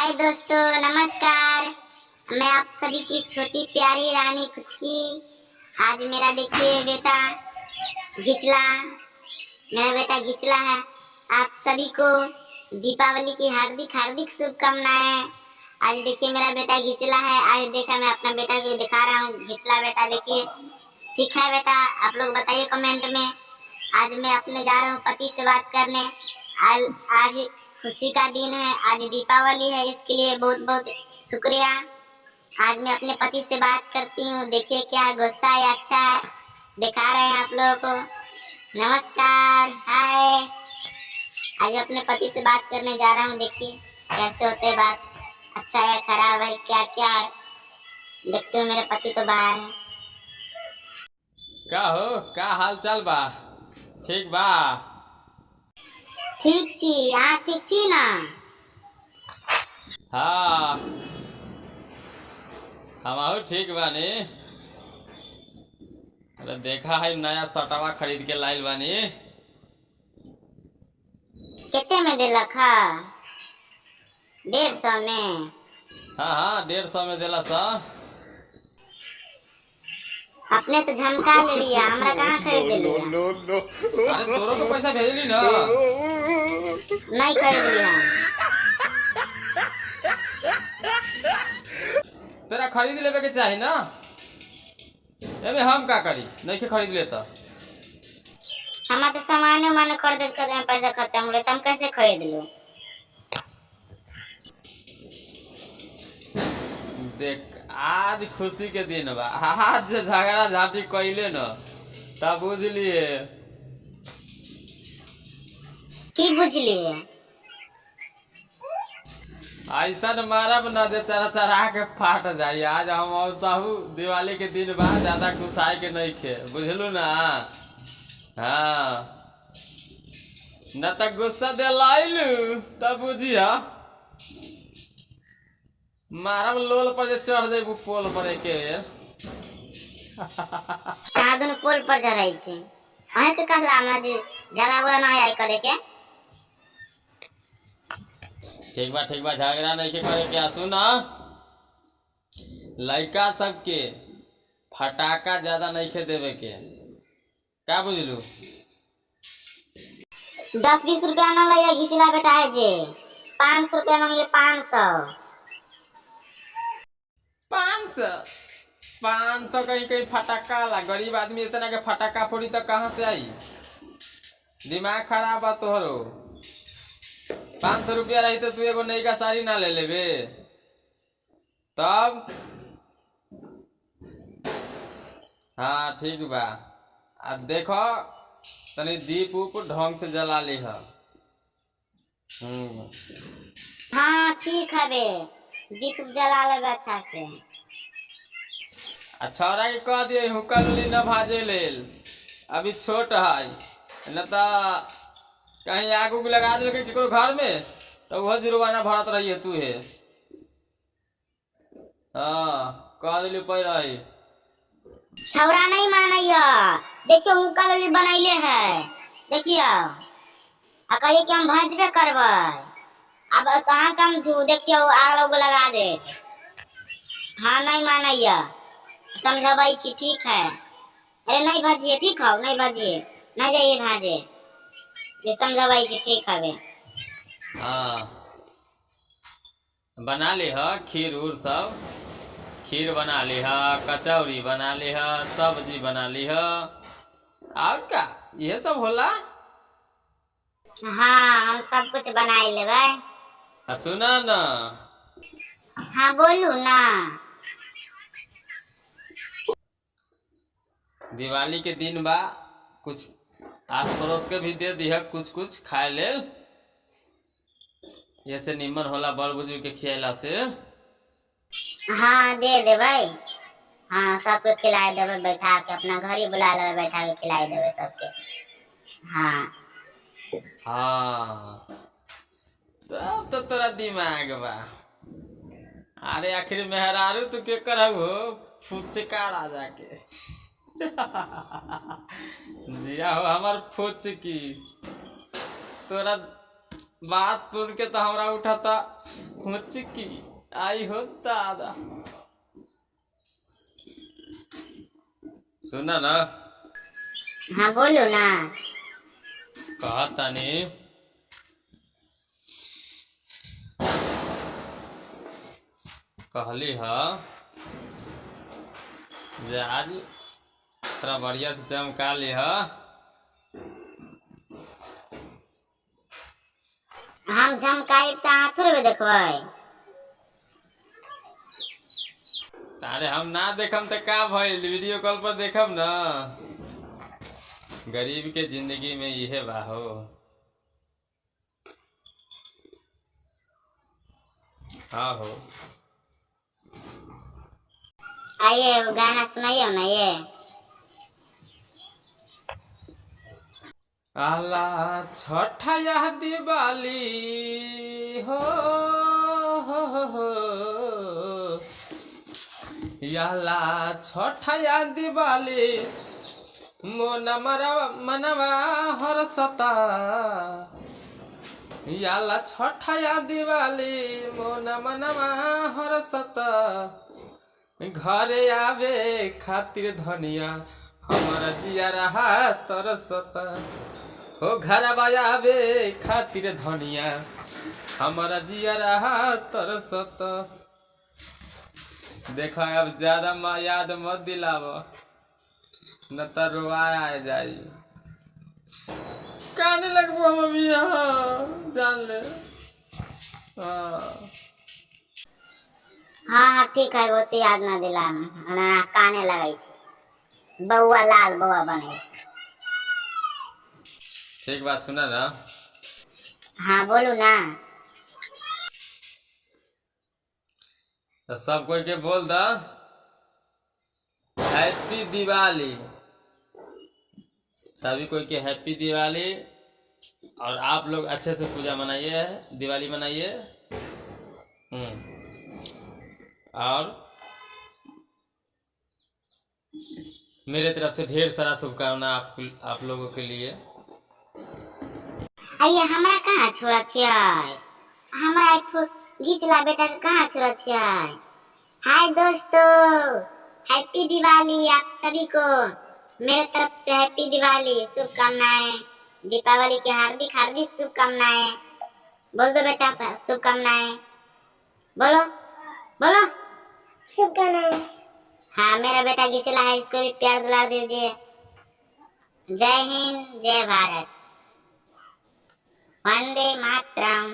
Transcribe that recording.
हाय दोस्तों, नमस्कार। मैं आप सभी की छोटी प्यारी रानी कुचकी। आज मेरा देखिए बेटा गिचला, मेरा बेटा गिचला है। आप सभी को दीपावली की हार्दिक हार्दिक शुभकामनाएं। आज देखिए मेरा बेटा गिचला है। आज देखा मैं अपना बेटा को दिखा रहा हूँ, गिचला बेटा देखिए। ठीक है बेटा, आप लोग बताइए कमेंट में। आज मैं अपने जा रहा हूँ पति से बात करने। आज खुशी का दिन है, आज दीपावली है, इसके लिए बहुत बहुत शुक्रिया। आज मैं अपने पति से बात करती हूँ। देखिए क्या गुस्सा है, अच्छा है, दिखा रहे हैं आप लोगों को। नमस्कार, हाय। आज अपने पति से बात करने जा रहा हूँ। देखिए कैसे होते हैं बात, अच्छा है खराब है, क्या क्या है। देखते हो मेरे पति तो बाहर है। का हो, का हाल चाल बा? ठीक बा? ठीक छी, आप ठीक छी ना? हाँ, हमहू ठीक बानी। अरे देखा है नया सटावा खरीद के लाइल बानी। कितने में दिलक है? 150 में? हाँ, 150 में देला सा। अपने तो झमका ले लिया, हमरा कहाँ खरीद लिया? अरे तोरो को पैसा भेजली ना। नहीं खरीद लिया। तेरा खरीद लेवे के चाही ना। एमे हम का करी, नहीं के खरीद लेता। हमारे तो सामान उमान खरीद कर पैसा खत्म हो तो हम कैसे खरीद लो? देख, आज खुशी के दिन बा। आज झगड़ा झाटी कइले न तब बुझलिए की बुझलिए? ऐसा न मारब न दे चरा चरा के फाट जाई। आज हम और साहू दिवाली के दिन बा, ज्यादा गुस्साए के नहीं खे, बुझलू ना। हाँ, न त गुस्सा दे लाइलू तब बुझिया मारब लोल पर जे चढ़ जेबू पोल पर एके बेर। कहाँ दोनों पोल पर चढ़ाई छे? अहे के कहला हमरा जे झगड़ा उगड़ा ना आई करे के। ठीक बा, झगड़ा नहीं के करे के। सुना, लड़का सबके फटाका ज्यादा नहीं के देवे के, का बुझलू? 10-20 रुपया ना लिया घिचला बेटा है जे 500 रुपया मांगे। 500 कहीं कहीं फटाका ला। गरीब आदमी इतना के फटाका फोड़ी तो कहाँ से आई? दिमाग खराब बा तोहरो। 500 रुपया रही तो तू एगो नई साड़ी ना ले लेबे तब? हाँ ठीक बा। अब देखो तनी दीप उप ढंग से जला ली है। हाँ ठीक है बे, दीप जला लेबे अच्छा से। छौरा के कह दिए हुक्का लोली न भाजे लेल, अभी छोट है, न तो कहीं आग उग लगा दिल के केकरो घर में तो वह जुर्माना भरत रही है तू है। हाँ, कह दिली पहले। छौरा नहीं मानैया। देखियो हुक्का लोली बनैले है, देखियो। आ कहिए कि हम भजबे करबै। अब कहाँ समझू, देखियो आग उग लगा दे। हाँ नहीं मानैया, समझाबै छी, ठीक है। अरे नहीं भजिए, ठीक हो, नहीं भजिए, नहीं जाइए भाजे, ये समझाबै छी, ठीक है बे। हाँ, बना ले ह खीर उर सब। खीर बना ले ह, कचौड़ी बना ले ह, सब्जी बना ली ह, और का ये सब होला। हाँ हम सब कुछ बनाए लेबै। सुना न। हाँ बोलू ना। दिवाली के दिन बा, कुछ आस पड़ोस के भी दे दिह कुछ कुछ खाए लेल। ये से निमन होला बड़ बुजुर्ग के खियाला से। हाँ दे देबै। हाँ सबके खिलाए देबै, बैठा के अपना घर ही बुला लेबै, बैठा के खिलाए देबै सबके। हाँ हाँ, तब तो तोरा दिमाग बा। अरे आखिर मेहरारू तू के करब हो? फुचका राजा के। दिया हो हमार फुचकी। तोरा बात सुन के तो हमरा उठाता हुचकी आई हो दादा। सुना ना, हाँ बोलो ना। कहा तानी कहली ह जे आज थोड़ा बढ़िया से चमका ली ह। हम झमकाई तो अहाँ थोड़े देखबै। अरे हम ना देखम तो का भइल, वीडियो कॉल पर देखम ना। गरीब के जिंदगी में यह बा हो। हाँ हो, आइए वो गाना सुनाइए ना ये। आला छठा या दिवाली हो, हो। याला छठा या दिवाली मोना मनवा हरसता। याला छठा या दिवाली मोना मनवा हरसता। घरे आवे खातिर धनिया हमारा जिया रहा तरसता। हो घर आवे खातिर धनिया हमारा जिया रहा तरसता। देखा अब ज्यादा याद मत दिलाव न तो रोआ आ जाई। काने लगबो हम अभी यहाँ जान ले। हाँ ठीक है, वो तो याद ना दिला ना काने लगै छै। बउआ लाल बउआ बनै छै। ठीक बात सुना ना। हाँ बोलू ना। तो सब कोई के बोल दा हैप्पी दिवाली। सभी कोई के हैप्पी दिवाली। और आप लोग अच्छे से पूजा मनाइए, दिवाली मनाइए। और मेरे तरफ से ढेर सारा शुभकामना आप लोगों के लिए। आइए हमरा कहाँ छोड़ा छियै, हमरा एक घिचला बेटा के कहाँ छोड़ा छियै। हाय दोस्तों, हैप्पी दिवाली आप सभी को मेरे तरफ से। हैप्पी दिवाली, शुभकामनाएं। दीपावली की हार्दिक हार्दिक शुभकामनाएं। बोल दो बेटा शुभकामनाएं। बोलो बोलो शुभकामनाएं। हाँ मेरा बेटा घिचला है, इसको भी प्यार दुलार दीजिए। जय हिंद, जय भारत, वंदे मातरम।